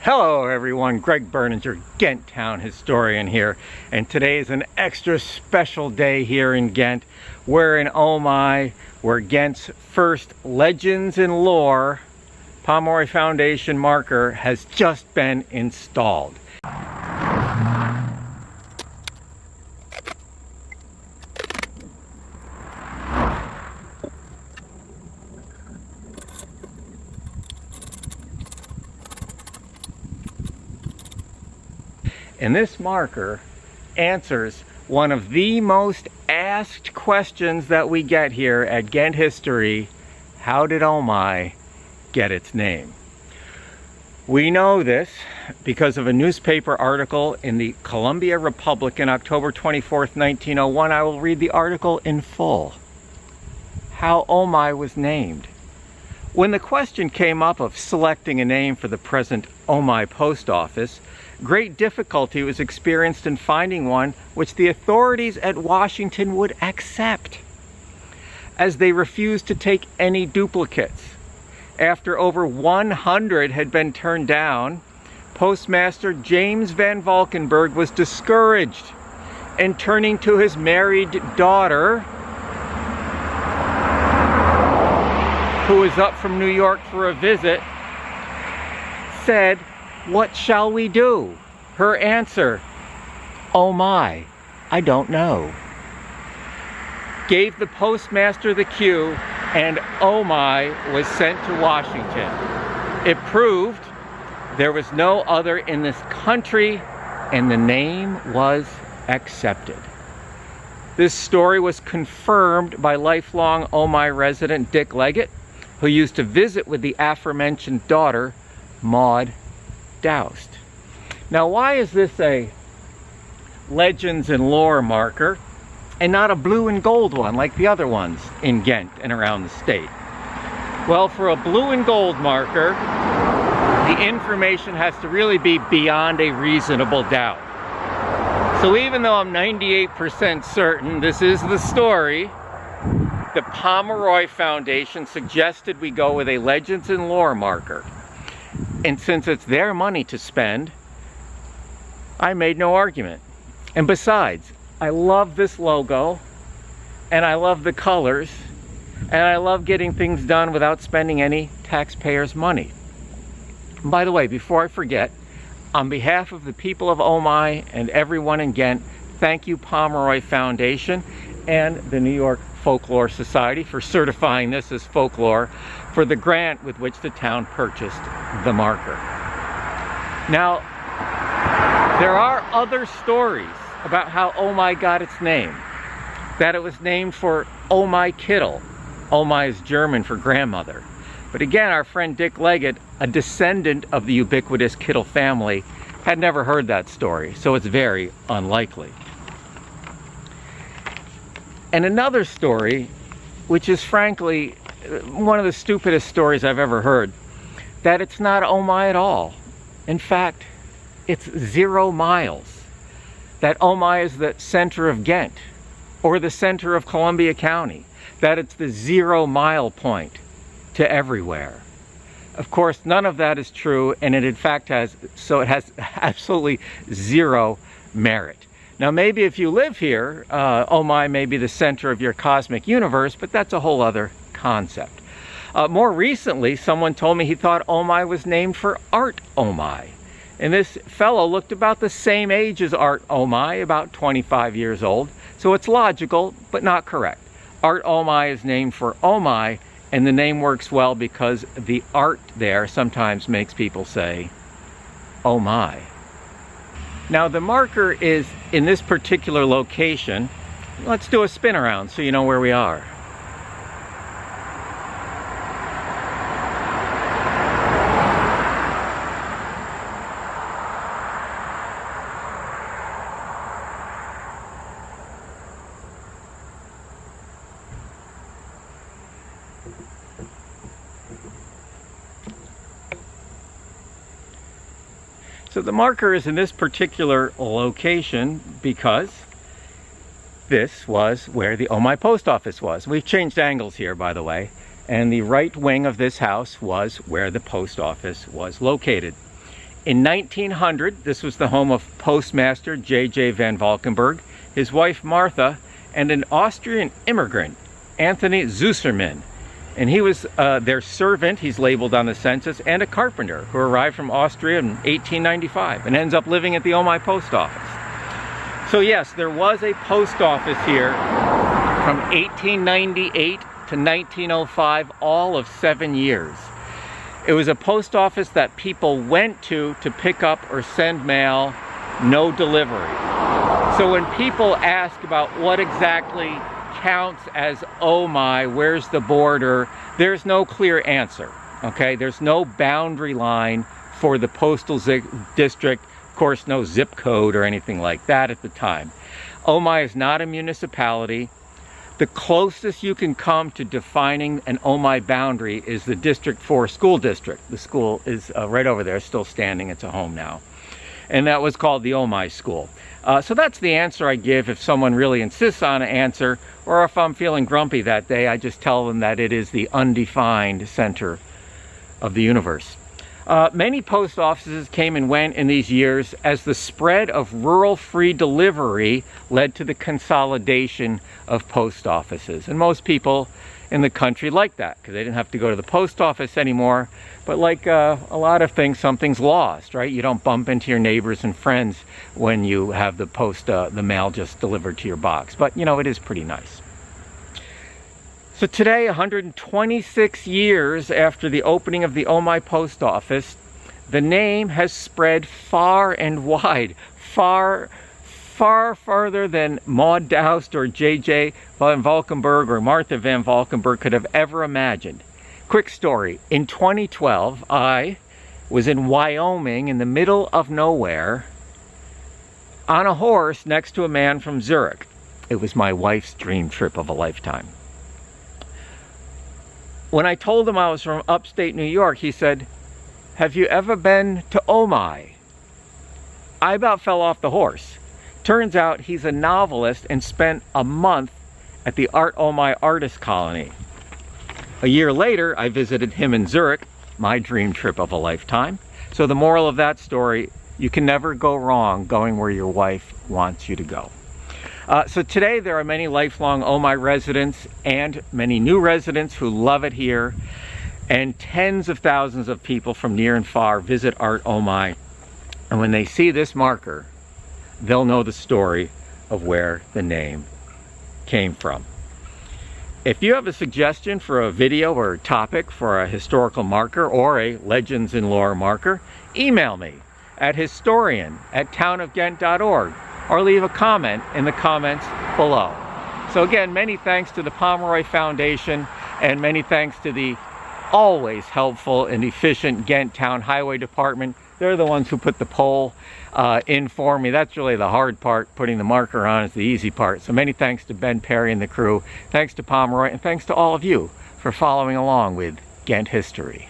Hello everyone, Greg Burnins, your Ghent Town historian here, and today is an extra special day here in Ghent. We're in Omagh, where Ghent's first Legends in Lore Pomeroy Foundation marker has just been installed. And this marker answers one of the most asked questions that we get here at Ghent History: how did Omagh get its name? We know this because of a newspaper article in the Columbia Republican, October 24th, 1901. I will read the article in full. How Omagh was named. When the question came up of selecting a name for the present Omagh post office, great difficulty was experienced in finding one which the authorities at Washington would accept, as they refused to take any duplicates. After over 100 had been turned down, Postmaster James Van Valkenburg was discouraged, and turning to his married daughter, who was up from New York for a visit, said, "What shall we do?" Her answer, "Oh my, I don't know," gave the postmaster the cue, and Omagh was sent to Washington. It proved there was no other in this country, and the name was accepted. This story was confirmed by lifelong Omagh resident Dick Leggett, who used to visit with the aforementioned daughter, Maud Doust. Now, why is this a Legends and Lore marker and not a blue and gold one like the other ones in Ghent and around the state? Well, for a blue and gold marker, the information has to really be beyond a reasonable doubt. So even though I'm 98% certain this is the story, the Pomeroy Foundation suggested we go with a Legends and Lore marker. And since it's their money to spend, I made no argument. And besides, I love this logo, and I love the colors, and I love getting things done without spending any taxpayers' money. And by the way, before I forget, on behalf of the people of Omagh and everyone in Ghent, thank you, Pomeroy Foundation and the New York Folklore Society, for certifying this as folklore, for the grant with which the town purchased the marker. Now, there are other stories about how Omagh got its name. That it was named for Omagh Kittel. Omagh is German for grandmother. But again, our friend Dick Leggett, a descendant of the ubiquitous Kittel family, had never heard that story, so it's very unlikely. And another story, which is frankly one of the stupidest stories I've ever heard, that it's not Omagh at all. In fact, it's 0 miles. That Omagh is the center of Ghent, or the center of Columbia County. That it's the 0 mile point to everywhere. Of course, none of that is true, and it in fact has absolutely zero merit. Now, maybe if you live here, Omagh may be the center of your cosmic universe, but that's a whole other concept. More recently, someone told me he thought Omagh was named for Art Omagh. And this fellow looked about the same age as Art Omagh, about 25 years old. So it's logical, but not correct. Art Omagh is named for Omagh, and the name works well because the art there sometimes makes people say, "Oh my." Now, the marker is in this particular location. Let's do a spin around so you know where we are. So the marker is in this particular location because this was where the Omagh post office was. We've changed angles here, by the way, and the right wing of this house was where the post office was located. In 1900, this was the home of Postmaster J.J. Van Valkenburg, his wife Martha, and an Austrian immigrant, Anthony Zuserman. And he was their servant, he's labeled on the census, and a carpenter who arrived from Austria in 1895 and ends up living at the Omai post office. So yes, there was a post office here from 1898 to 1905, all of 7 years. It was a post office that people went to pick up or send mail, no delivery. So when people ask about what exactly counts as Omai, where's the border, there's no clear answer, okay? There's no boundary line for the postal district, of course no zip code or anything like that at the time. Omai is not a municipality. The closest you can come to defining an Omai boundary is the District 4 school district. The school is right over there, still standing. It's a home now. And that was called the Omai School. So that's the answer I give if someone really insists on an answer, or if I'm feeling grumpy that day, I just tell them that it is the undefined center of the universe. Many post offices came and went in these years as the spread of rural free delivery led to the consolidation of post offices. And most people in the country like that because they didn't have to go to the post office anymore. But like a lot of things, something's lost, right? You don't bump into your neighbors and friends when you have the mail just delivered to your box. But you know, it is pretty nice. So today, 126 years after the opening of the Omai post office, the name has spread far and wide, far farther than Maud Doust or J.J. Van Valkenburg or Martha Van Valkenburg could have ever imagined. Quick story, in 2012, I was in Wyoming in the middle of nowhere on a horse next to a man from Zurich. It was my wife's dream trip of a lifetime. When I told him I was from upstate New York, he said, "Have you ever been to Omai?" I about fell off the horse. Turns out he's a novelist and spent a month at the Art Omai Artist Colony. A year later, I visited him in Zurich, my dream trip of a lifetime. So the moral of that story, you can never go wrong going where your wife wants you to go. So today there are many lifelong Omai residents and many new residents who love it here, and tens of thousands of people from near and far visit Art Omai, and when they see this marker, they'll know the story of where the name came from. If you have a suggestion for a video or topic for a historical marker or a Legends and Lore marker, email me at historian@townofghent.org. or leave a comment in the comments below. So again, many thanks to the Pomeroy Foundation, and many thanks to the always helpful and efficient Ghent Town Highway Department. They're the ones who put the pole in for me. That's really the hard part. Putting the marker on is the easy part. So many thanks to Ben Perry and the crew. Thanks to Pomeroy, and thanks to all of you for following along with Ghent History.